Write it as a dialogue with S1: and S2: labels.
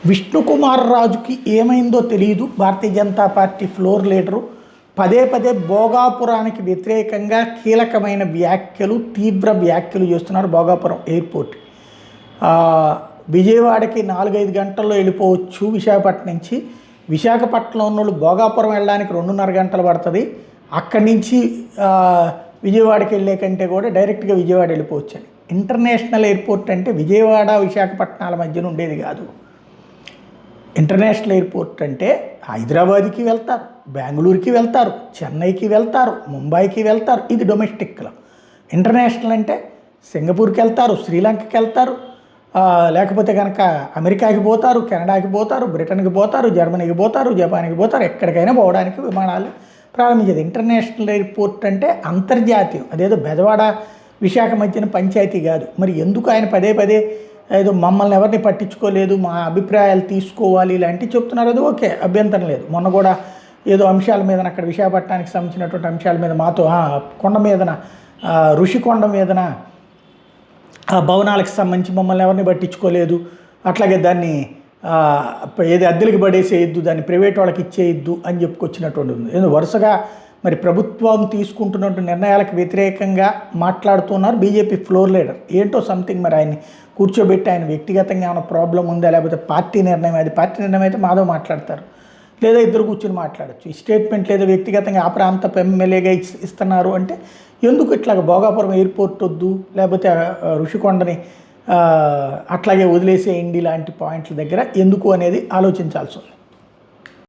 S1: విష్ణుకుమార్ రాజుకి ఏమైందో తెలియదు. Bharatiya Janata party floor leader పదే పదే భోగాపురానికి వ్యతిరేకంగా కీలకమైన వ్యాఖ్యలు, తీవ్ర వ్యాఖ్యలు చేస్తున్నారు. భోగాపురం ఎయిర్పోర్ట్ విజయవాడకి 4-5 గంటల్లో వెళ్ళిపోవచ్చు విశాఖపట్నం నుంచి. విశాఖపట్నంలో ఉన్నోళ్ళు భోగాపురం వెళ్ళడానికి 2.5 గంటలు పడుతుంది. అక్కడి నుంచి విజయవాడకి వెళ్ళే కంటే కూడా డైరెక్ట్గా విజయవాడ వెళ్ళిపోవచ్చు అని. ఇంటర్నేషనల్ ఎయిర్పోర్ట్ అంటే విజయవాడ విశాఖపట్నాల మధ్యన ఉండేది కాదు. ఇంటర్నేషనల్ ఎయిర్పోర్ట్ అంటే హైదరాబాద్కి వెళ్తారు, బెంగళూరుకి వెళ్తారు, చెన్నైకి వెళ్తారు, ముంబైకి వెళ్తారు. ఇది డొమెస్టిక్లో. ఇంటర్నేషనల్ అంటే సింగపూర్కి వెళ్తారు, శ్రీలంకకి వెళ్తారు, లేకపోతే కనుక అమెరికాకి పోతారు, కెనడాకి పోతారు, బ్రిటన్కి పోతారు, జర్మనీకి పోతారు, జపాన్కి పోతారు. ఎక్కడికైనా పోవడానికి విమానాలు ప్రారంభించేది. ఇంటర్నేషనల్ ఎయిర్పోర్ట్ అంటే అంతర్జాతీయం. అదేదో బెజవాడ విశాఖ మధ్యన పంచాయతీ కాదు. మరి ఎందుకు ఆయన పదే పదే ఏదో మమ్మల్ని ఎవరిని పట్టించుకోలేదు, మా అభిప్రాయాలు తీసుకోవాలి ఇలాంటివి చెప్తున్నారు. అది ఓకే, అభ్యంతరం లేదు. మొన్న కూడా ఏదో అంశాల మీద అక్కడ విశాఖపట్నానికి సంబంధించినటువంటి అంశాల మీద మాతో కొండ మీదన ఋషికొండ మీదన భవనాలకు సంబంధించి మమ్మల్ని ఎవరిని పట్టించుకోలేదు, అట్లాగే దాన్ని ఏది అద్దెలకు పడేసేయద్దు, దాన్ని ప్రైవేట్ వాళ్ళకి ఇచ్చేయద్దు అని చెప్పుకొచ్చినటువంటి ఉంది. ఏదో వరుసగా మరి ప్రభుత్వం తీసుకుంటున్నటువంటి నిర్ణయాలకు వ్యతిరేకంగా మాట్లాడుతున్నారు బీజేపీ ఫ్లోర్ లీడర్. ఏంటో సంథింగ్ మరి ఆయన్ని కూర్చోబెట్టి ఆయన వ్యక్తిగతంగా ఏమైనా ప్రాబ్లం ఉందా, లేకపోతే పార్టీ నిర్ణయం, అది పార్టీ నిర్ణయం అయితే మాధవ్ మాట్లాడతారు, లేదా ఇద్దరు కూర్చొని మాట్లాడచ్చు. ఈ స్టేట్మెంట్ లేదా వ్యక్తిగతంగా ఆ ప్రాంత ఎమ్మెల్యేగా ఇస్తున్నారు అంటే ఎందుకు ఇట్లాగ భోగాపురం ఎయిర్పోర్ట్ వద్దు, లేకపోతే ఋషికొండని అట్లాగే వదిలేసేయండి లాంటి పాయింట్ల దగ్గర ఎందుకు అనేది ఆలోచించాల్సి ఉంది.